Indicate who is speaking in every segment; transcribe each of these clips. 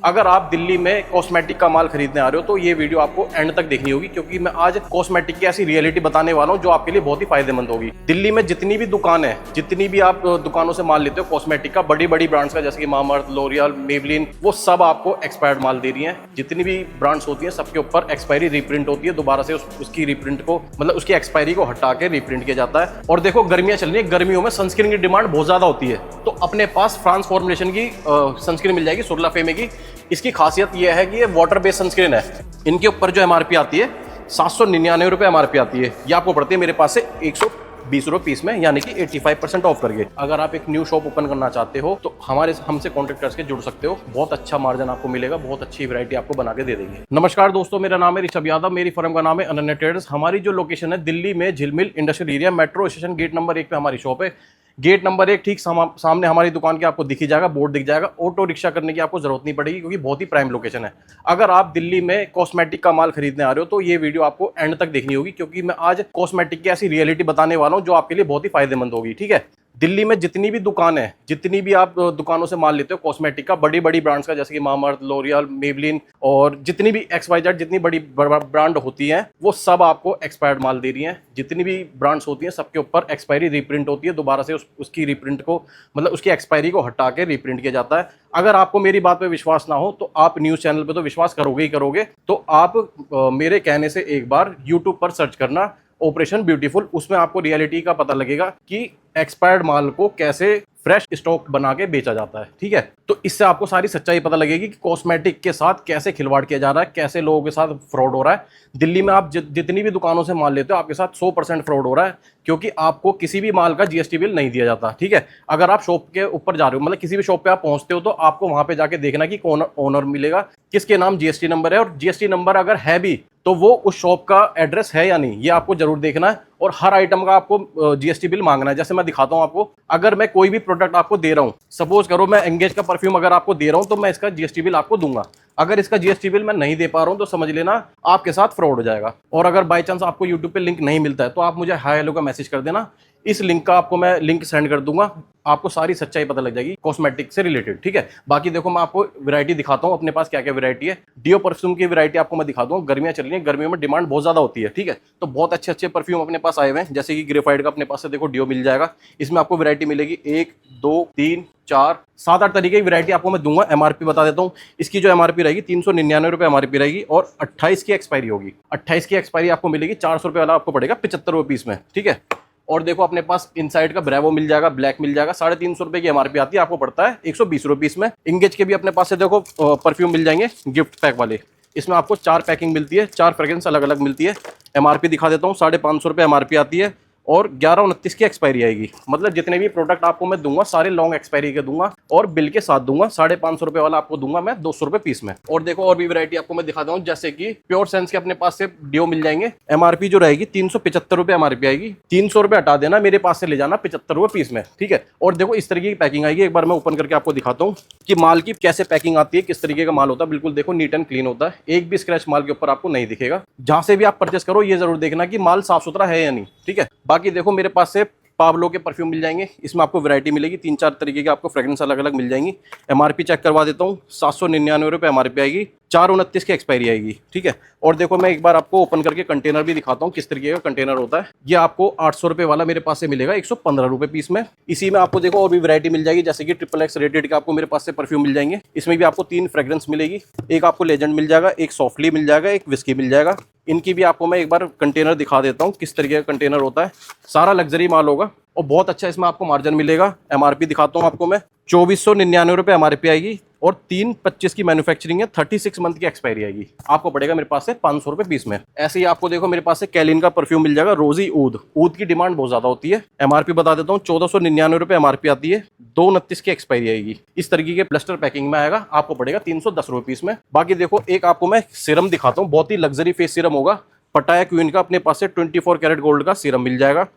Speaker 1: अगर आप दिल्ली में कॉस्मेटिक का माल खरीदने आ रहे हो तो ये वीडियो आपको एंड तक देखनी होगी, क्योंकि मैं आज कॉस्मेटिक की ऐसी रियलिटी बताने वाला हूँ जो आपके लिए बहुत ही फायदेमंद होगी। दिल्ली में जितनी भी दुकान है, जितनी भी आप दुकानों से माल लेते हो कॉस्मेटिक का, बड़ी बड़ी ब्रांड्स का, जैसे कि मामाअर्थ, लॉरियल, मेबलिन, वो सब आपको एक्सपायर्ड माल दे रही है। जितनी भी ब्रांड्स होती है सबके ऊपर एक्सपायरी रीप्रिंट होती है, दोबारा से उसकी रीप्रिंट को, मतलब उसकी एक्सपायरी को हटा के रीप्रिंट किया जाता है। और देखो गर्मियां चल रही है, गर्मियों में सनस्क्रीन की डिमांड बहुत ज्यादा होती है, तो अपने पास फ्रांस फॉर्मुलेशन की सनस्क्रीन मिल जाएगी, सुरलाफेमे की। इसकी खासियत यह है कि ये वाटर बेस्ड सनस्क्रीन है। इनके ऊपर जो एमआरपी आती है 799 रुपये एमआरपी आती है, ये आपको पड़ती है मेरे पास से 120 रुपये पीस में, यानी कि 85% ऑफ करके। अगर आप एक न्यू शॉप ओपन करना चाहते हो तो हमसे कॉन्टेक्ट करके जुड़ सकते हो। बहुत अच्छा मार्जिन आपको मिलेगा, बहुत अच्छी वैरायटी आपको बना के दे देंगे। नमस्कार दोस्तों, मेरा नाम है ऋषभ यादव, मेरी फर्म का नाम है अनन्या ट्रेडर्स। हमारी जो लोकेशन है दिल्ली में Jhilmil industrial area, metro station gate number 1 पे हमारी शॉप है। गेट नंबर 1 ठीक सामने हमारी दुकान के आपको दिख ही जाएगा, बोर्ड दिख जाएगा। ऑटो रिक्शा करने की आपको जरूरत नहीं पड़ेगी, क्योंकि बहुत ही प्राइम लोकेशन है। अगर आप दिल्ली में कॉस्मेटिक का माल खरीदने आ रहे हो तो ये वीडियो आपको एंड तक देखनी होगी, क्योंकि मैं आज कॉस्मेटिक की ऐसी रियलिटी बताने वाला हूं जो आपके लिए बहुत ही फायदेमंद होगी। ठीक है, दिल्ली में जितनी भी दुकान है, जितनी भी आप दुकानों से माल लेते हो कॉस्मेटिक का, बड़ी बड़ी ब्रांड्स का, जैसे कि मामाअर्थ, लॉरियल, मेबलिन, और जितनी भी XYZ जितनी बड़ी ब्रांड होती हैं, वो सब आपको एक्सपायर्ड माल दे रही हैं। जितनी भी ब्रांड्स होती हैं सबके ऊपर एक्सपायरी रीप्रिंट होती है, दोबारा से उसकी रीप्रिंट को, मतलब उसकी एक्सपायरी को हटा के रीप्रिंट किया जाता है। अगर आपको मेरी बात पे विश्वास ना हो तो आप न्यूज़ चैनल पे तो विश्वास करोगे ही करोगे, तो आप मेरे कहने से एक बार यूट्यूब पर सर्च करना ऑपरेशन ब्यूटीफुल, उसमें आपको रियलिटी का पता लगेगा कि एक्सपायर्ड माल को कैसे फ्रेश स्टॉक बना के बेचा जाता है। ठीक है, तो इससे आपको सारी सच्चाई पता लगेगी कि कॉस्मेटिक के साथ कैसे खिलवाड़ किया जा रहा है, कैसे लोगों के साथ फ्रॉड हो रहा है। दिल्ली में आप जितनी भी दुकानों से माल लेते हो आपके साथ 100% फ्रॉड हो रहा है, क्योंकि आपको किसी भी माल का GST बिल नहीं दिया जाता। ठीक है, अगर आप शॉप के ऊपर जा रहे हो, मतलब किसी भी शॉप पे आप पहुंचते हो, तो आपको वहां पे जाके देखना कि कौन ओनर मिलेगा, किसके नाम GST नंबर है, और GST नंबर अगर है भी तो वो उस शॉप का एड्रेस है या नहीं, ये आपको जरूर देखना है। और हर आइटम का आपको GST बिल मांगना है। जैसे मैं दिखाता हूं आपको, अगर मैं कोई भी प्रोडक्ट आपको दे रहा हूं, सपोज करो मैं एंगेज का परफ्यूम अगर आपको दे रहा हूं, तो मैं इसका GST बिल आपको दूंगा। अगर इसका GST बिल मैं नहीं दे पा रहा हूं तो समझ लेना आपके साथ फ्रॉड हो जाएगा। और अगर बाई चांस आपको यूट्यूब पे लिंक नहीं मिलता है तो आप मुझे हाय हेलो का मैसेज कर देना, इस लिंक का आपको मैं लिंक सेंड कर दूंगा, आपको सारी सच्चाई पता लग जाएगी कॉस्मेटिक से रिलेटेड। ठीक है, बाकी देखो मैं आपको वैरायटी दिखाता हूँ अपने पास क्या क्या वैरायटी है। डियो परफ्यूम की वैरायटी आपको मैं दिखा दूँ। गर्मियां चल रही हैं, गर्मियों में डिमांड बहुत ज्यादा होती है। ठीक है, तो बहुत अच्छे अच्छे परफ्यूम अपने पास आए हुए हैं, जैसे कि ग्रेफाइड का अपने पास से देखो डियो मिल जाएगा। इसमें आपको वैरायटी मिलेगी 1 2 3 4 7 8 तरीके की वैरायटी आपको मैं दूंगा। एमआरपी बता देता हूँ, इसकी जो एमआरपी रहेगी 399 रुपये एमआरपी रहेगी, और 28 की एक्सपायरी होगी। 28 की एक्सपायरी आपको मिलेगी, 400 रुपये वाला आपको पड़ेगा 75 रुपये पीस में। ठीक है, और देखो अपने पास इनसाइड का ब्रेवो मिल जाएगा, ब्लैक मिल जाएगा, 350 रुपये की एमआरपी आती है, आपको पड़ता है 120 रुपये पीस में। इंगेज के भी अपने पास से देखो परफ्यूम मिल जाएंगे गिफ्ट पैक वाले, इसमें आपको 4 पैकिंग मिलती है, 4 फ्रेग्रेंस अलग अलग मिलती है। एमआरपी दिखा देता हूँ, 550 रुपये एमआरपी आती है, और 1129 की एक्सपायरी आएगी। मतलब जितने भी प्रोडक्ट आपको मैं दूंगा सारे लॉन्ग एक्सपायरी के दूंगा, और बिल के साथ दूंगा। 550 रुपये वाला आपको दूंगा मैं 200 रुपये पीस में। और देखो और भी वैरायटी आपको मैं दिखाता हूँ, जैसे कि प्योर सेंस के अपने पास से डियो मिल जाएंगे। एमआरपी जो रहेगी 375 रुपये एमआरपी आएगी, 300 रुपये हटा देना, मेरे पास से ले जाना 75 रुपये पीस में। ठीक है, और देखो इस तरीके की पैकिंग आएगी। एक बार मैं ओपन करके आपको दिखाता हूँ कि माल की कैसे पैकिंग आती है, किस तरीके का माल होता है। बिल्कुल देखो नीट एंड क्लीन होता है, एक भी स्क्रैच माल के ऊपर आपको नहीं दिखेगा। जहां से भी आप परचेस करो ये जरूर देखना कि माल साफ सुथरा है या नहीं। ठीक है, बाकी देखो मेरे पास से पावलो के परफ्यूम मिल जाएंगे, इसमें आपको वैरायटी मिलेगी, 3-4 तरीके के आपको फ्रेग्रेंस अलग अलग मिल जाएंगी। एमआरपी चेक करवा देता हूँ, 799 रुपये एमआरपी आएगी, 429 की एक्सपायरी आएगी। ठीक है, और देखो मैं एक बार आपको ओपन करके कंटेनर भी दिखाता हूँ किस तरीके का कंटेनर होता है। ये आपको 800 रुपये वाला मेरे पास से मिलेगा 115 रुपये पीस में। इसी में आपको देखो और भी वैरायटी मिल जाएगी, जैसे कि XXX रेटेड का आपको मेरे पास से परफ्यूम मिल जाएंगे। इसमें भी आपको 3 फ्रेग्रेंस मिलेगी, एक आपको लेजेंड मिल जाएगा, एक सॉफ्टली मिल जाएगा, एक विस्की मिल जाएगा। इनकी भी आपको मैं एक बार कंटेनर दिखा देता हूँ किस तरीके का कंटेनर होता है। सारा लग्जरी माल होगा और बहुत अच्छा इसमें आपको मार्जिन मिलेगा। एमआरपी दिखाता हूँ आपको मैं, 2499 रुपये एमआरपी आएगी, और 325 की मैन्युफैक्चरिंग है, 36 मंथ की एक्सपायरी आएगी। आपको पड़ेगा मेरे पास से 500 रुपये पीस में। ऐसे ही आपको देखो मेरे पास से कैलिन का परफ्यूम मिल जाएगा, रोजी ऊद। ऊद की डिमांड बहुत ज्यादा होती है। एमआरपी बता देता हूँ, 1499 रुपये एमआरपी आती है, 229 की एक्सपायरी आएगी। इस तरीके के प्लास्टर पैकिंग में आएगा, आपको पड़ेगा 310 रुपये पीस में। बाकी देखो एक आपको मैं सीरम दिखाता हूँ, बहुत ही लग्जरी फेस सीरम होगा। पटाया क्वीन का अपने पास से 24 कैरेट गोल्ड का सीरम मिल जाएगा।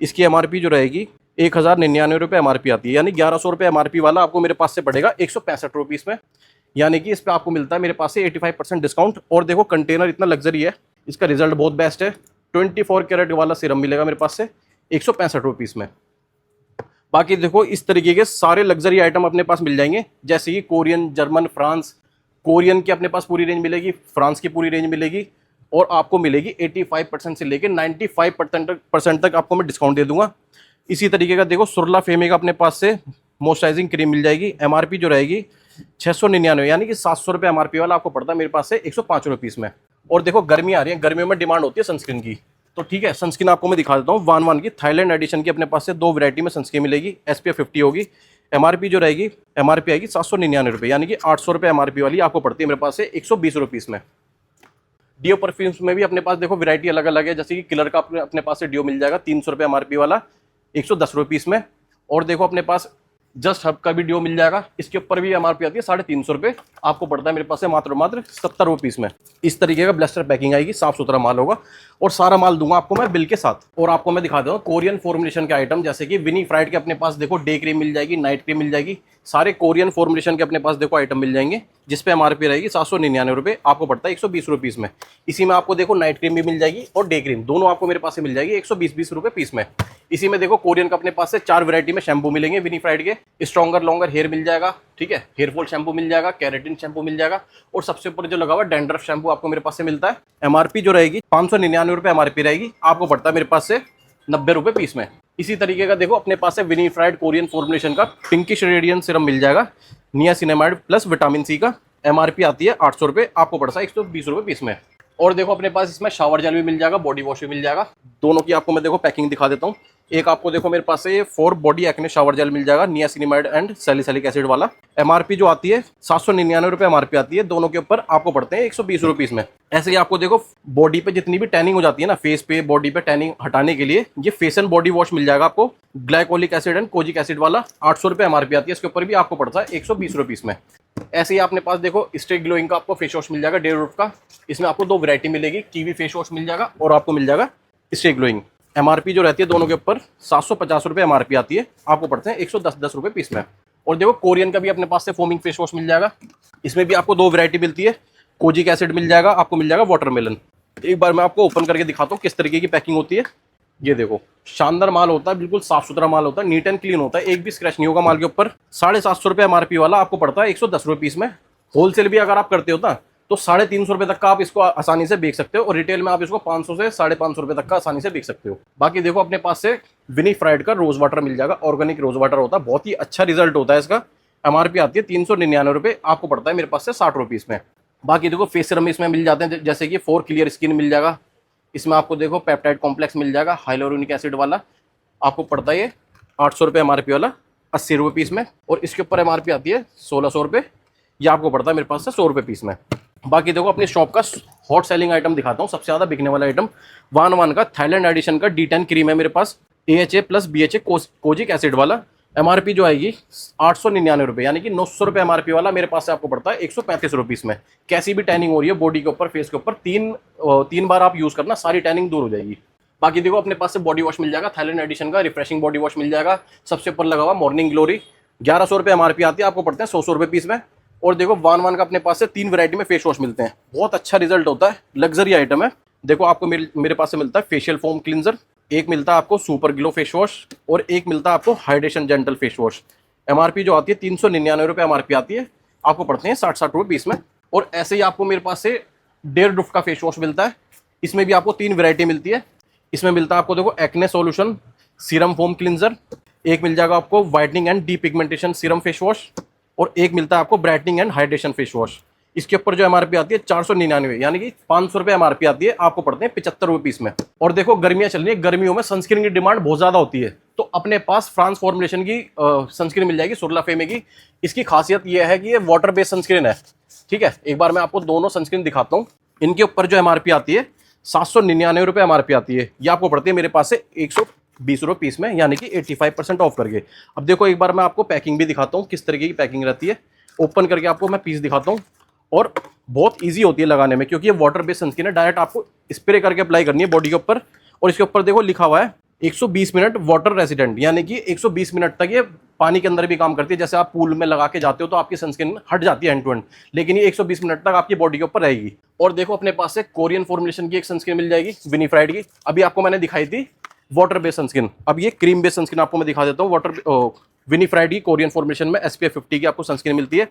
Speaker 1: इसकी एमआरपी जो रहेगी 1099 रुपये एमआरपी आती है, यानी 1100 रुपये एमआरपी वाला आपको मेरे पास से पड़ेगा 165 रुपीस में। यानी कि इस पे आपको मिलता है मेरे पास से 85% डिस्काउंट। और देखो कंटेनर इतना लग्जरी है, इसका रिजल्ट बहुत बेस्ट है। 24 कैरेट वाला सीरम मिलेगा मेरे पास से 165 रुपीस में। बाकी देखो इस तरीके के सारे लग्जरी आइटम अपने पास मिल जाएंगे, जैसे कि कोरियन, जर्मन, फ्रांस, कोरियन की अपने पास पूरी रेंज मिलेगी, फ्रांस की पूरी रेंज मिलेगी, और आपको मिलेगी 85% से लेकर 95% तक आपको मैं डिस्काउंट दे दूंगा। इसी तरीके का देखो सुरला फेमे का अपने पास से मॉइस्चराइजिंग क्रीम मिल जाएगी। एमआरपी जो रहेगी 699, यानी कि 700 रुपये एमआरपी वाला आपको पड़ता है मेरे पास से 105 रुपये पीस में। और देखो गर्मी आ रही है, गर्मियों में डिमांड होती है सनस्क्रीन की, तो ठीक है सनस्क्रीन आपको मैं दिखा देता हूँ। वान की थाईलैंड एडिशन की अपने पास से 2 वैरायटी में सनस्क्रीन मिलेगी। SPF 50 होगी। एमआरपी जो रहेगी, एमआरपी आएगी 799 रुपये, यानी कि 800 रुपये एमआरपी वाली आपको पड़ती है मेरे पास से 120 रुपये पीस में। डियो परफ्यूम्स में भी अपने पास देखो वैरायटी अलग अलग है, जैसे कि किलर का अपने पास से डियो मिल जाएगा 300 रुपये एमआरपी वाला 110 रुपये पीस में। और देखो अपने पास जस्ट हब का भी डियो मिल जाएगा, इसके ऊपर भी एमआरपी आती है 350 रुपये, आपको पड़ता है मेरे पास से मात्र 70 रुपये पीस में। इस तरीके का ब्लास्टर पैकिंग आएगी, साफ सुथरा माल होगा, और सारा माल दूंगा आपको मैं बिल के साथ। और आपको मैं दिखा दूंगा कोरियन फॉर्मुलेशन के आइटम, जैसे कि विनीफ्राइड के अपने पास देखो डे क्रीम मिल जाएगी, नाइट क्रीम मिल जाएगी, सारे कोरियन फॉर्मुलेशन के अपने पास देखो आइटम मिल जाएंगे, जिसपे एमआरपी रहेगी 799 रुपये, आपको पड़ता है 120 रुपये पीस में। इसी में आपको देखो नाइट क्रीम भी मिल जाएगी और डे क्रीम, दोनों आपको मेरे पास से मिल जाएगी 120 रुपये पीस में। इसी में देखो कोरियन का अपने पास से 4 वैरायटी में शैम्पू मिलेंगे विनीफ्राइड के। स्ट्रॉन्गर लॉन्गर हेयर मिल जाएगा, ठीक है, हेयर फॉल शैम्पू मिल जाएगा, केराटिन शैम्पू मिल जाएगा, और सबसे ऊपर जो लगा हुआ डैंड्रफ शैम्पू आपको मेरे पास से मिलता है। एमआरपी जो रहेगी 599 रुपये एमआरपी रहेगी, आपको पड़ता है मेरे पास से 90 रुपये पीस में। इसी तरीके का देखो अपने पास से विनीफ्राइड कोरियन फॉर्मुलेशन का पिंकिश रेडियंट सीरम मिल जाएगा, नियासिनामाइड प्लस विटामिन सी का। एमआरपी आती है 800 रुपये, आपको पड़ता है 120 रुपये पीस में। और देखो अपने पास इसमें शावर जेल भी मिल जाएगा, बॉडी वॉश भी मिल जाएगा। दोनों की आपको मैं देखो पैकिंग दिखा देता हूँ। एक आपको देखो मेरे पास से ये 4 बॉडी एक्ने शावर जेल मिल जाएगा, नियासिनामाइड एंड सैलिसिलिक एसिड वाला। एमआरपी जो आती है 799 रुपये एमआरपी आती है, दोनों के ऊपर आपको पड़ते हैं 120 रुपये में। ऐसे ही आपको देखो बॉडी पे जितनी भी टैनिंग हो जाती है ना, फेस पे बॉडी पे टैनिंग हटाने के लिए ये फेस एंड बॉडी वॉश मिल जाएगा आपको, glycolic acid and kojic acid वाला। 800 रुपये एमआरपी आती है, इसके ऊपर भी आपको पड़ता है 120 रुपये में। ऐसे ही अपने पास देखो स्टे ग्लोइंग का आपको फेस वॉश मिल जाएगा डे रूट का। इसमें आपको 2 वैरायटी मिलेगी, कीवी फेस वॉश मिल जाएगा और आपको मिल जाएगा स्टे ग्लोइंग। एमआरपी जो रहती है दोनों के ऊपर 750 रुपये एमआरपी आती है, आपको पड़ते हैं 110 रुपये पीस में। और देखो कोरियन का भी अपने पास से फोमिंग फेस वॉश मिल जाएगा, इसमें भी आपको 2 वैरायटी मिलती है, कोजिक एसिड मिल जाएगा, आपको मिल जाएगा वाटरमेलन। एक बार मैं आपको ओपन करके दिखाता हूँ किस तरीके की पैकिंग होती है। ये देखो शानदार माल होता है, बिल्कुल साफ सुथरा माल होता है, नीट एंड क्लीन होता है, एक भी स्क्रैच नहीं होगा माल के ऊपर। 750 रुपये एमआरपी वाला आपको पड़ता है 110 रुपये पीस में। होलसेल भी अगर आप करते हो ना तो 350 रुपये तक का आप इसको आसानी से बेच सकते हो, और रिटेल में आप इसको 500 से 550 रुपये तक का आसानी से बेच सकते हो। बाकी देखो अपने पास से विनीफ्राइड का रोज वाटर मिल जाएगा, ऑर्गेनिक रोज वाटर होता है, बहुत ही अच्छा रिजल्ट होता है इसका। एमआरपी आती है 399 रुपये, आपको पड़ता है मेरे पास से 60 रुपये में। बाकी देखो फेस सीरम इसमें मिल जाते हैं, जैसे कि 4 क्लियर स्किन मिल जाएगा, इसमें आपको देखो पेप्टाइड कॉम्प्लेक्स मिल जाएगा हाइलोरोनिक एसिड वाला, आपको पड़ता है ये 800 रुपये एमआरपी वाला 80 रुपये पीस में। और इसके ऊपर एमआरपी आती है 1600 रुपये, ये आपको पड़ता है मेरे पास से 100 रुपये पीस में। बाकी देखो अपनी शॉप का हॉट सेलिंग आइटम दिखाता हूँ, सबसे ज़्यादा बिकने वाला आइटम वान का थाईलैंड एडिशन का D10 क्रीम है मेरे पास, AHA plus BHA kojic acid वाला। एमआरपी जो आएगी 899 रुपये, यानी कि 900 रुपये एमआरपी वाला मेरे पास से आपको पड़ता है 135 रुपये में। कैसी भी टैनिंग हो रही है बॉडी के ऊपर, फेस के ऊपर, 3 बार आप यूज़ करना, सारी टैनिंग दूर हो जाएगी। बाकी देखो अपने पास से बॉडी वॉश मिल जाएगा थाईलैंड एडिशन का, रिफ्रेशिंग बॉडी वॉश मिल जाएगा, सबसे ऊपर लगा हुआ मॉर्निंग ग्लोरी, 1100 रुपये एमआरपी आती है, आपको पड़ते हैं 100 रुपये पीस में। और देखो वान का अपने पास से 3 वैरायटी में फेस वॉश मिलते हैं, बहुत अच्छा रिजल्ट होता है, लग्जरी आइटम है। देखो आपको मेरे पास से मिलता है फेशियल फोम क्लींजर, एक मिलता है आपको सुपर ग्लो फेस वॉश, और एक मिलता है आपको hydration gentle face wash. MRP जो आती है 399 रुपये एमआरपी आती है, आपको पड़ते हैं 60 रुपये पीस में। और ऐसे ही आपको मेरे पास से डेयर डुफ का फेस वॉश मिलता है, इसमें भी आपको 3 वैरायटी मिलती है। इसमें मिलता है आपको देखो acne solution serum foam cleanser, एक मिल जाएगा आपको whitening and depigmentation serum face wash, और एक मिलता है आपको brightening and hydration face wash. इसके ऊपर जो एमआरपी आती है 499, यानी कि 500 रुपये एमआरपी आती है, आपको पड़ते हैं 75 रुपये पीस में। और देखो गर्मियां चल रही है, गर्मियों में सनस्क्रीन की डिमांड बहुत ज्यादा होती है, तो अपने पास फ्रांस फॉर्मुलेशन की सनस्क्रीन मिल जाएगी सुरला फेमे की। इसकी खासियत यह है कि ये वाटर बेस्ड सनस्क्रीन है, ठीक है। एक बार मैं आपको दोनों सनस्क्रीन दिखाता हूँ। इनके ऊपर जो एमआरपी आती है 799 रुपये एमआरपी आती है, ये आपको पड़ती है मेरे पास से 120 रुपये पीस में, यानी कि 85% ऑफ करके। अब देखो एक बार मैं आपको पैकिंग भी दिखाता हूँ किस तरीके की पैकिंग रहती है, ओपन करके आपको मैं पीस दिखाता हूँ। और बहुत इजी होती है लगाने में, क्योंकि ये वाटर बेस्ड सनस्क्रीन है, डायरेक्ट आपको स्प्रे करके अप्लाई करनी है बॉडी के ऊपर। और इसके ऊपर देखो लिखा हुआ है 120 मिनट वाटर रेसिडेंट, यानी कि 120 मिनट तक ये पानी के अंदर भी काम करती है। जैसे आप पूल में लगा के जाते हो तो आपकी सनस्क्रीन हट जाती है एंड टू एंड, लेकिन ये 120 मिनट तक आपकी बॉडी के ऊपर रहेगी। और देखो अपने पास से कोरियन फॉर्मुलेशन की एक सनस्क्रीन मिल जाएगी विनीफ्राइड की, अभी आपको मैंने दिखाई थी वाटर बेस्ड सनस्क्रीन, अब ये क्रीम बेस्ड सनस्क्रीन आपको मैं दिखा देता हूँ। वाटर विनीफ्राइड की कोरियन फॉर्मुलेशन में SPF 50 की आपको सनस्क्रीन मिलती है।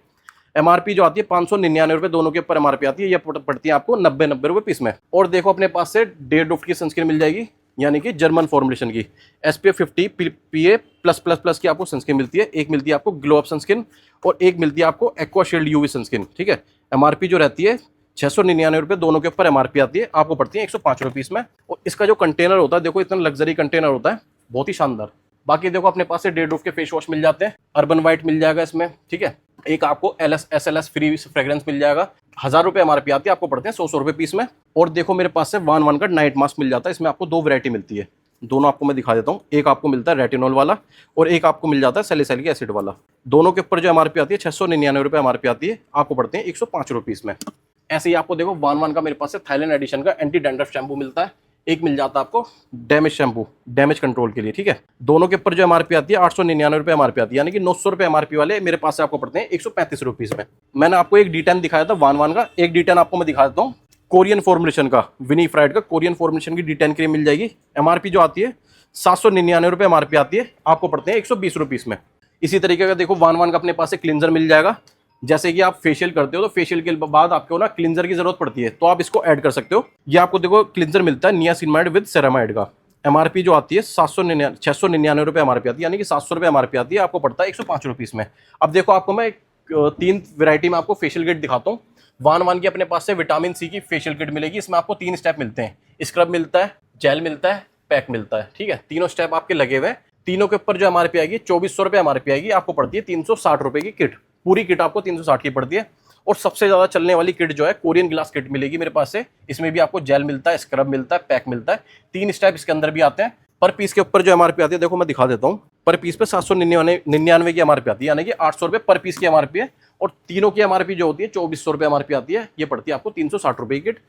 Speaker 1: एमआरपी जो आती है 599 रुपये, दोनों के ऊपर एमआरपी आती है। ये पड़ती है आपको 90 रुपये पीस में। और देखो अपने पास से डेडोफ्ट की सनस्क्रीन मिल जाएगी, यानी कि जर्मन फॉर्मुलेशन की SPF 50 PA+++ की आपको सनस्क्रीन मिलती है। एक मिलती है आपको ग्लो अप सनस्क्रीन और एक मिलती है आपको एक्वा शील्ड यूवी सनस्क्रीन। ठीक है, एमआरपी जो रहती है 699 रुपये, दोनों के ऊपर एमआरपी आती है, आपको पड़ती है 105 रुपये पीस में। और इसका जो कंटेनर होता है, देखो इतना लग्जरी कंटेनर होता है, बहुत ही शानदार। बाकी देखो अपने पास से डेडोफ्ट के फेस वॉश मिल जाते हैं, अर्बन वाइट मिल जाएगा इसमें। ठीक है, एक आपको SLS फ्री फ्रेग्रेंस मिल जाएगा, 1000 रुपये एमआरपी आती है, आपको पड़ते हैं 100 रुपये पीस में। और देखो मेरे पास से 1 का नाइट मास्क मिल जाता है, इसमें आपको 2 वैरायटी मिलती है, दोनों आपको मैं दिखा देता हूँ। एक आपको मिलता है रेटिनॉल वाला और एक आपको मिल जाता है सैलिसिलिक एसिड वाला। दोनों के ऊपर जो एमआरपी आती है 699 रुपये एमआरपी आती है, आपको पड़ते हैं 105 रुपये पीस में। ऐसे ही आपको देखो 1 का मेरे पास से थाईलैंड एडिशन का एंटी डैंड्रफ शैम्पू मिलता है, एक मिल जाता है आपको डैमेज शैम्पू, डैमेज कंट्रोल के लिए। ठीक है, दोनों के ऊपर जो एमआरपी आती है 899 रुपये एमआरपी आती है, यानी कि 900 रुपये एमआरपी वाले मेरे पास से आपको पड़ते हैं 135 रुपये में। मैंने आपको एक D10 दिखाया था 1 का, एक D10 आपको मैं दिखा देता हूँ कोरियन फॉर्मुलेशन का, विनीफ्राइड का कोरियन फॉर्मुलेशन की D10 क्रीम मिल जाएगी। एमआरपी जो आती है 799 रुपये एमआरपी आती है, आपको पड़ते हैं 120 रुपये में। इसी तरीके का देखो 1 का अपने पास से क्लिंजर मिल जाएगा। जैसे कि आप फेशियल करते हो तो फेशियल के बाद आपको ना क्लिंजर की जरूरत पड़ती है, तो आप इसको ऐड कर सकते हो। ये आपको देखो क्लिंजर मिलता है नियासिनामाइड विद सेरामाइड का। एमआरपी जो आती है 699 रुपये एमआरपी आती है, यानी कि 700 रुपये एमआरपी आती है, आपको पड़ता है 105 रुपये में। अब देखो आपको मैं 3 वैरायटी में आपको फेशियल किट दिखाता हूँ। 1 की अपने पास से विटामिन C की फेशियल किट मिलेगी, इसमें आपको 3 स्टेप मिलते हैं, स्क्रब मिलता है, जेल मिलता है, पैक मिलता है। ठीक है, तीनों स्टेप आपके लगे हुए हैं। तीनों के ऊपर जो एमआरपी आएगी 2400 रुपये एमआरपी आएगी, आपको पड़ती है 360 रुपये की किट। पूरी किट आपको 360 की पड़ती है। और सबसे ज्यादा चलने वाली किट जो है कोरियन ग्लास किट मिलेगी मेरे पास से, इसमें भी आपको जेल मिलता है, स्क्रब मिलता है, पैक मिलता है, 3 स्टेप इसके अंदर भी आते हैं। पर पीस के ऊपर जो एमआरपी आती है देखो मैं दिखा देता हूँ, पर पीस पे 799 की एमआरपी आती है, यानी कि 800 रुपये पर पीस की एमआरपी है। और तीनों की एमआरपी जो होती है 2400 रुपये एमआरपी आती है, ये पड़ती है आपको 360 रुपये की किट।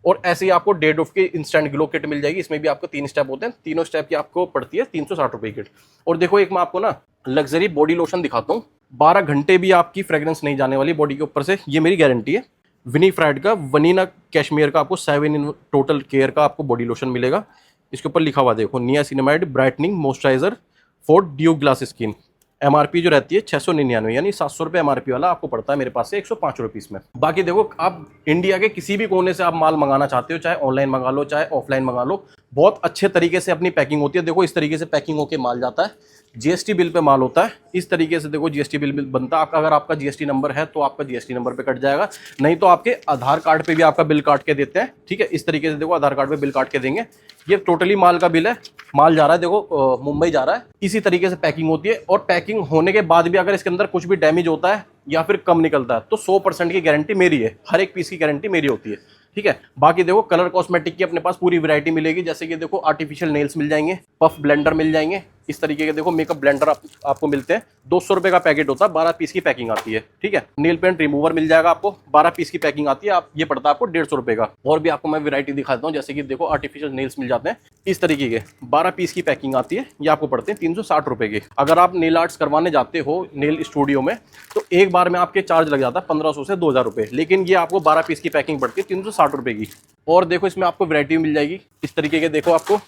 Speaker 1: और ऐसे ही आपको डेडोफ्ट की इंस्टेंट ग्लो किट मिल जाएगी, इसमें भी आपको 3 स्टेप होते हैं, तीनों स्टेप की आपको पड़ती है 360 रुपये की किट। और देखो एक मैं आपको ना लग्जरी बॉडी लोशन दिखाता हूँ, 12 घंटे भी आपकी फ्रेग्रेंस नहीं जाने वाली बॉडी के ऊपर से, ये मेरी गारंटी है। विनीफ्राइड का वनीना कैश्मीर का आपको 7 इन टोटल केयर का आपको बॉडी लोशन मिलेगा। इसके ऊपर लिखा हुआ देखो niacinamide brightening moisturiser for due glass skin. MRP जो रहती है 699, यानी 700 रुपये एमआरपी वाला आपको पड़ता है मेरे पास से 105 रुपये में। बाकी देखो आप इंडिया के किसी भी कोने से आप माल मंगाना चाहते हो, चाहे ऑनलाइन मंगा लो चाहे ऑफलाइन मंगा लो, बहुत अच्छे तरीके से अपनी पैकिंग होती है। देखो इस तरीके से पैकिंग होके माल जाता है, जीएसटी बिल पे माल होता है, इस तरीके से देखो जीएसटी बिल बनता है। अगर आपका जीएसटी नंबर है तो आपका जीएसटी नंबर पे कट जाएगा, नहीं तो आपके आधार कार्ड पे भी आपका बिल काट के देते हैं। ठीक है, इस तरीके से देखो आधार कार्ड पे बिल काट के देंगे। ये टोटली माल का बिल है, माल जा रहा है देखो मुंबई जा रहा है, इसी तरीके से पैकिंग होती है। और पैकिंग होने के बाद भी अगर इसके अंदर कुछ भी डैमेज होता है या फिर कम निकलता है तो 100% की गारंटी मेरी है, हर एक पीस की गारंटी मेरी होती है। ठीक है, बाकी देखो कलर कॉस्मेटिक की अपने पास पूरी वैरायटी मिलेगी, जैसे कि देखो आर्टिफिशियल नेल्स मिल जाएंगे, पफ ब्लेंडर मिल जाएंगे, इस तरीके के देखो मेकअप ब्लेंडर आपको मिलते हैं। 200 रुपये का पैकेट होता है, 12 पीस की पैकिंग आती है। ठीक है, नेल पेंट रिमूवर मिल जाएगा आपको, 12 पीस की पैकिंग आती है, आप ये पड़ता है आपको 150 रुपये का। और भी आपको मैं वैरायटी दिखाता हूँ, जैसे कि देखो आर्टिफिशियल नेल्स मिल जाते हैं, इस तरीके के 12 पीस की पैकिंग आती है, ये आपको पड़ते हैं 360 रुपये के। अगर आप नेल आर्ट्स करवाने जाते हो नेल स्टूडियो में तो एक बार में आपके चार्ज लग जाता है 1500 से 2000 रुपये, लेकिन ये आपको 12 पीस की पैकिंग पड़ती है 360 रुपये की। और देखो इसमें आपको वैरायटी मिल जाएगी, इस तरीके के देखो आपको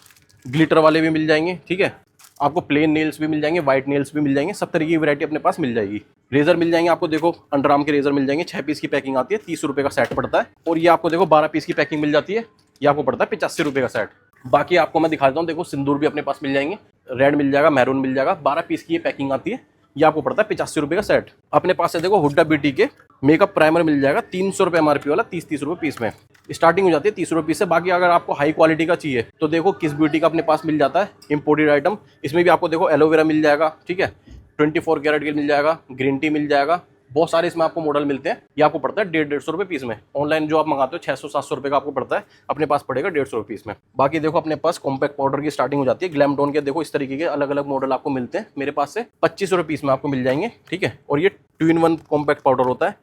Speaker 1: ग्लिटर वाले भी मिल जाएंगे। ठीक है, आपको प्लेन नेल्स भी मिल जाएंगे, व्हाइट नेल्स भी मिल जाएंगे, सब तरीके की वैरायटी अपने पास मिल जाएगी। रेजर मिल जाएंगे आपको, देखो अंडर आर्म के रेजर मिल जाएंगे, 6 पीस की पैकिंग आती है, 30 रुपये का सेट पड़ता है। और ये आपको देखो 12 पीस की पैकिंग मिल जाती है, ये आपको पड़ता है 85 रुपये का सेट। बाकी आपको मैं दिखा देता हूँ, देखो सिंदूर भी अपने पास मिल जाएंगे, रेड मिल जाएगा, मैरून मिल जाएगा, 12 पीस की ये पैकिंग आती है, ये आपको पड़ता है 85 रुपये का सेट। अपने पास से देखो हुड्डा ब्यूटी के मेकअप प्राइमर मिल जाएगा 300 रुपये एमआरपी वाला, 30 रुपये पीस में स्टार्टिंग हो जाती है 30 रुपये पीस से। बाकी अगर आपको हाई क्वालिटी का चाहिए तो देखो किस ब्यूटी का अपने पास मिल जाता है इंपोर्टेड आइटम, इसमें भी आपको देखो एलोवेरा मिल जाएगा। ठीक है, 24 कैरेट के मिल जाएगा, ग्रीन टी मिल जाएगा, बहुत सारे इसमें आपको मॉडल मिलते हैं। ये आपको पड़ता है 150 रुपये पीस में। ऑनलाइन जो आप मंगाते हो 600-700 रुपये का आपको पड़ता है, अपने पास पड़ेगा 150 रुपये पीस में। बाकी देखो अपने पास कॉम्पैक्ट पाउडर की स्टार्टिंग हो जाती है ग्लैमटोन के, देखो इस तरीके के अलग अलग मॉडल आपको मिलते हैं मेरे पास से 25 रुपये पीस में आपको मिल जाएंगे। ठीक है, और ये 2-in-1 कॉम्पैक्ट पाउडर होता है।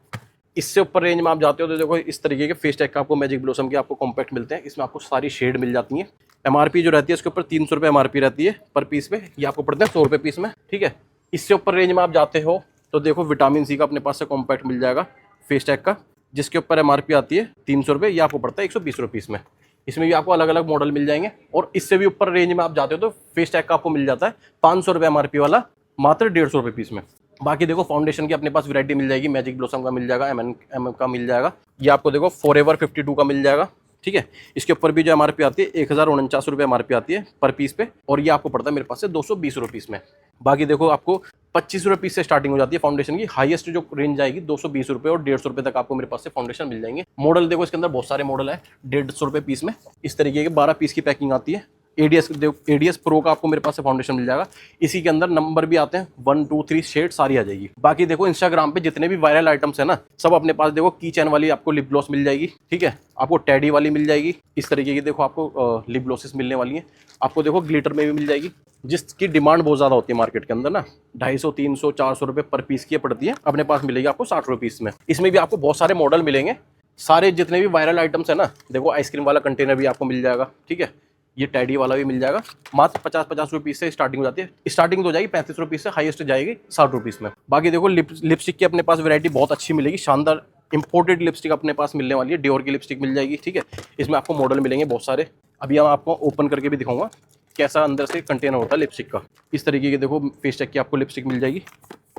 Speaker 1: इससे ऊपर रेंज में आप जाते हो तो देखो इस तरीके के फेस टैग का आपको मैजिक ब्लॉसम के आपको कॉम्पैक्ट मिलते हैं, इसमें आपको सारी शेड मिल जाती है। एमआरपी जो रहती है इसके ऊपर 300 रुपये एमआरपी रहती है पर पीस पे, ये आपको पड़ते हैं 100 रुपये पीस में। ठीक है, इससे ऊपर रेंज में आप जाते हो तो देखो विटामिन C का अपने पास से कॉम्पैक्ट मिल जाएगा फेस टैग का, जिसके ऊपर एमआरपी आती है 300 रुपये, ये आपको पड़ता है 120 रुपये पीस में। इसमें भी आपको अलग अलग मॉडल मिल जाएंगे। और इससे भी ऊपर रेंज में आप जाते हो तो फेस टैग का आपको मिल जाता है 500 रुपये एमआरपी वाला, मात्र 150 रुपये पीस में। बाकी देखो फाउंडेशन की अपने पास वैरायटी मिल जाएगी, मैजिक ब्लॉसम का मिल जाएगा, एम का मिल जाएगा, ये आपको देखो फॉरएवर 52 का मिल जाएगा। ठीक है, इसके ऊपर भी जो एमआरपी आती है 1049 रुपये एमआरपी आती है पर पीस पे, और ये आपको पड़ता है मेरे पास से 220 रुपये पीस में। बाकी देखो आपको 25 रुपये पीस से स्टार्टिंग हो जाती है फाउंडेशन की, हाईएस्ट जो रेंज आएगी 220 रुपये और 150 रुपये तक आपको मेरे पास से फाउंडेशन मिल जाएंगे। मॉडल देखो इसके अंदर बहुत सारे मॉडल है, 150 रुपये पीस में इस तरीके के 12 पीस की पैकिंग आती है। एडीएस प्रो का आपको मेरे पास से फाउंडेशन मिल जाएगा, इसी के अंदर नंबर भी आते हैं 1 2 3 शेड सारी आ जाएगी। बाकी देखो इंस्टाग्राम पे जितने भी वायरल आइटम्स है ना, सब अपने पास देखो की चैन वाली आपको लिप ग्लॉस मिल जाएगी। ठीक है, आपको टेडी वाली मिल जाएगी, इस तरीके की देखो आपको लिप ग्लॉसेस मिलने वाली है। आपको देखो ग्लिटर में भी मिल जाएगी, जिसकी डिमांड बहुत ज़्यादा होती है मार्केट के अंदर ना, 250 300 400 रुपये पर पीस की पड़ती है, अपने पास मिलेगी आपको 60 रुपये पीस में। इसमें भी आपको बहुत सारे मॉडल मिलेंगे, सारे जितने भी वायरल आइटम्स है ना, देखो आइसक्रीम वाला कंटेनर भी आपको मिल जाएगा। ठीक है, ये टैडी वाला भी मिल जाएगा, मात्र 50 रुपये से स्टार्टिंग हो जाती है। स्टार्टिंग तो हो जाएगी 35 रुपये से, हाईएस्ट जाएगी 60 रुपये में। बाकी देखो लिपस्टिक की अपने पास वैरायटी बहुत अच्छी मिलेगी, शानदार इंपोर्टेड लिपस्टिक अपने पास मिलने वाली है, डियोर की लिपस्टिक मिल जाएगी। ठीक है, इसमें आपको मॉडल मिलेंगे बहुत सारे, अभी हम आपको ओपन करके भी दिखाऊंगा कैसा अंदर से कंटेनर होता है लिपस्टिक का। इस तरीके की देखो फेस टेक की आपको लिपस्टिक मिल जाएगी,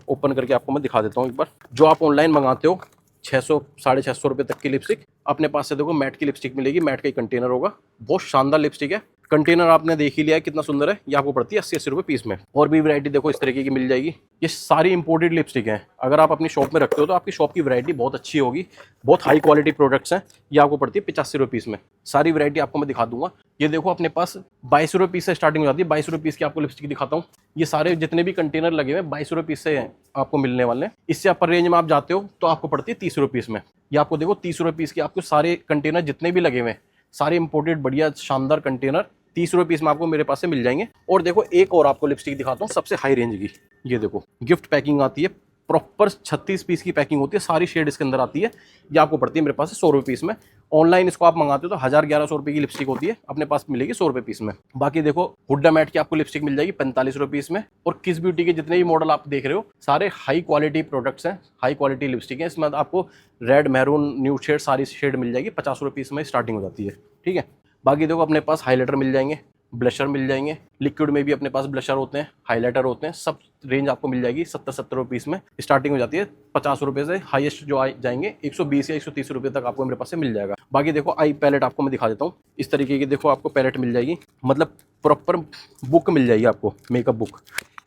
Speaker 1: ओपन करके आपको मैं दिखा देता हूँ एक बार। जो आप ऑनलाइन मंगाते हो 600 650 रुपये तक की लिपस्टिक, अपने पास से देखो मैट की लिपस्टिक मिलेगी, मैट का ही कंटेनर होगा, बहुत शानदार लिपस्टिक है। कंटेनर आपने देख ही लिया है कितना सुंदर है, ये आपको पड़ती है 80 रुपये पीस में। और भी वैरायटी देखो इस तरीके की मिल जाएगी, ये सारी इंपोर्टेड लिपस्टिक हैं। अगर आप अपनी शॉप में रखते हो तो आपकी शॉप की वैरायटी बहुत अच्छी होगी, बहुत हाई क्वालिटी प्रोडक्ट्स हैं। ये आपको पड़ती है 85 रुपये पीस में, सारी वैरायटी आपको मैं दिखा दूंगा। ये देखो अपने पास 22 रुपये पीस से स्टार्टिंग हो जाती है, 22 रुपये पीस की आपको लिपस्टिक दिखाता हूँ। ये सारे जितने भी कंटेनर लगे हुए 22 रुपये पीस से आपको मिलने वाले हैं। इससे अपर रेंज में आप जाते हो तो आपको पड़ती है 30 रुपये पीस में। ये आपको देखो 30 रुपये पीस की आपको सारे कंटेनर जितने भी लगे हुए हैं, सारे इंपोर्टेड बढ़िया शानदार कंटेनर 30 रुपये पीस में आपको मेरे पास से मिल जाएंगे। और देखो एक और आपको लिपस्टिक दिखाता हूँ सबसे हाई रेंज की, ये देखो गिफ्ट पैकिंग आती है, प्रॉपर 36 पीस की पैकिंग होती है, सारी शेड इसके अंदर आती है। ये आपको पड़ती है मेरे पास से 100 रुपये पीस में। ऑनलाइन इसको आप मंगाते हो तो 1000-1100 रुपये की लिपस्टिक होती है, अपने पास मिलेगी 100 रुपये पीस में। बाकी देखो हुड्डा मैट की आपको लिपस्टिक मिल जाएगी 45 रुपये पीस में। और किस ब्यूटी के जितने भी मॉडल आप देख रहे हो सारे हाई क्वालिटी प्रोडक्ट्स हैं, हाई क्वालिटी लिपस्टिक है। इसमें आपको रेड, मैरून, न्यूड शेड सारी शेड मिल जाएगी, 50 रुपये पीस में स्टार्टिंग हो जाती है। ठीक है, बाकी देखो अपने पास हाईलाइटर मिल जाएंगे, ब्लशर मिल जाएंगे, लिक्विड में भी अपने पास ब्लशर होते हैं, हाइलाइटर होते हैं, सब रेंज आपको मिल जाएगी 70 रुपये पीस में। स्टार्टिंग हो जाती है 50 रुपये से, हाईएस्ट जो जाएंगे 120 या 130 रुपये तक आपको मेरे पास से मिल जाएगा। बाकी देखो आई पैलेट आपको मैं दिखा देता हूँ, इस तरीके की देखो आपको पैलेट मिल जाएगी, मतलब प्रॉपर बुक मिल जाएगी आपको, मेकअप बुक,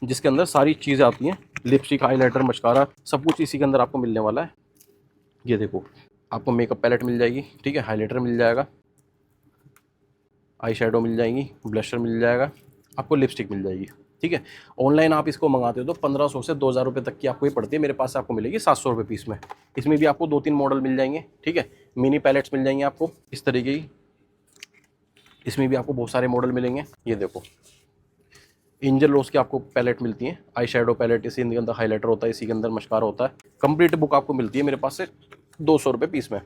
Speaker 1: जिसके अंदर सारी चीज़ें आती हैं, लिपस्टिक, हाईलाइटर, मस्कारा, सब कुछ इसी के अंदर आपको मिलने वाला है। ये देखो आपको मेकअप पैलेट मिल जाएगी। ठीक है, हाईलाइटर मिल जाएगा, आई शेडो मिल जाएंगी, ब्लशर मिल जाएगा, आपको लिपस्टिक मिल जाएगी। ठीक है, ऑनलाइन आप इसको मंगाते हो तो 1500 से 2000 रुपये तक की आपको ये पड़ती है, मेरे पास आपको मिलेगी 700 रुपये पीस में। इसमें भी आपको 2-3 मॉडल मिल जाएंगे। ठीक है, मिनी पैलेट्स मिल जाएंगे आपको इस तरीके की, इसमें भी आपको बहुत सारे मॉडल मिलेंगे। ये देखो एंजल रोज की आपको पैलेट मिलती है, आई शेडो पैलेट, इसी के अंदर हाईलाइटर होता है, इसी के अंदर मस्कारा होता है। कंप्लीट बुक आपको मिलती है मेरे पास से 200 रुपये पीस में।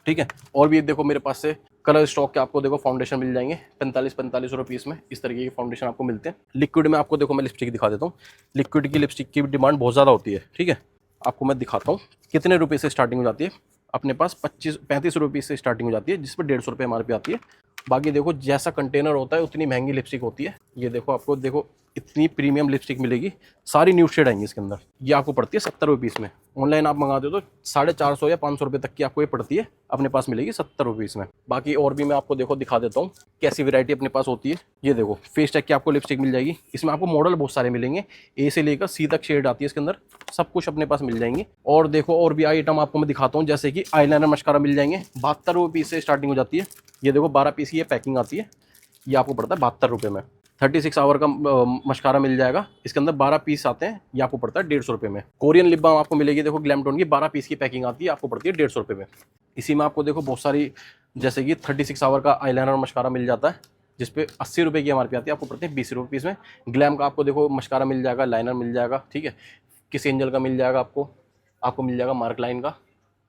Speaker 1: ठीक है, और भी देखो मेरे पास से कलर स्टॉक के आपको देखो फाउंडेशन मिल जाएंगे 45 रुपये पीस में, इस तरीके के फाउंडेशन आपको मिलते हैं। लिक्विड में आपको देखो मैं लिपस्टिक दिखा देता हूँ, लिक्विड की लिपस्टिक की डिमांड बहुत ज़्यादा होती है। ठीक है, आपको मैं दिखाता हूँ कितने रुपये से स्टार्टिंग हो जाती है। अपने पास 35 रुपये से स्टार्टिंग हो जाती है, जिस पर 150 रुपये एमआरपी आती है। बाकी देखो जैसा कंटेनर होता है उतनी महंगी लिपस्टिक होती है। ये देखो आपको देखो इतनी प्रीमियम लिपस्टिक मिलेगी, सारी न्यूड शेड आएंगी इसके अंदर। ये आपको पड़ती है 70 रुपये पीस में। ऑनलाइन आप मंगाते हो तो 450 या 500 रुपये तक की आपको ये पड़ती है, अपने पास मिलेगी 70 रुपये पीस में। बाकी और भी मैं आपको देखो दिखा देता हूँ कैसी वैरायटी अपने पास होती है। ये देखो फेस टेक की आपको लिपस्टिक मिल जाएगी, इसमें आपको मॉडल बहुत सारे मिलेंगे, ए से लेकर सी तक शेड आती है इसके अंदर, सब कुछ अपने पास मिल जाएंगे। और देखो और भी आइटम आपको मैं दिखाता हूँ, जैसे कि आईलाइनर मस्कारा मिल जाएंगे, 72 रुपये पीस से स्टार्टिंग हो जाती है। ये देखो 12 पीस की ये पैकिंग आती है, ये आपको पड़ता है 72 रुपये में। 36 आवर का मस्कारा मिल जाएगा, इसके अंदर 12 पीस आते हैं, ये आपको पड़ता है 150 रुपये में। कोरियन लिप बाम आपको मिलेगी, देखो ग्लैम टोन की 12 पीस की पैकिंग आती है, आपको पड़ती है 150 रुपये में। इसी में आपको देखो बहुत सारी, जैसे कि 36 आवर का आईलाइनर मस्कारा मिल जाता है, जिसपे 80 रुपये की एमआरपी आती है, आपको पड़ते हैं 20 रुपये पीस में। ग्लैम का आपको देखो मस्कारा मिल जाएगा, लाइनर मिल जाएगा। ठीक है, किस एंजल का मिल जाएगा, आपको मिल जाएगा मार्क लाइन का।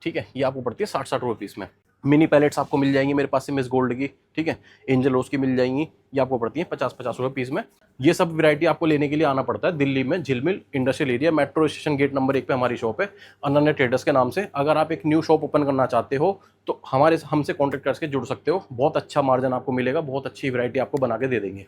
Speaker 1: ठीक है, ये आपको पड़ती है 60 रुपये पीस में। मिनी पैलेट्स आपको मिल जाएंगी मेरे पास से मिस गोल्ड की। ठीक है, एंजल रोज की मिल जाएंगी, ये आपको पड़ती है 50 रुपये पीस में। ये सब वैरायटी आपको लेने के लिए आना पड़ता है दिल्ली में Jhilmil industrial area, metro station gate number 1 पे हमारी शॉप है, अनन्या ट्रेडर्स के नाम से। अगर आप एक न्यू शॉप ओपन करना चाहते हो तो हमसे कॉन्टेक्ट करके जुड़ सकते हो, बहुत अच्छा मार्जिन आपको मिलेगा, बहुत अच्छी वैरायटी आपको बना के दे देंगे।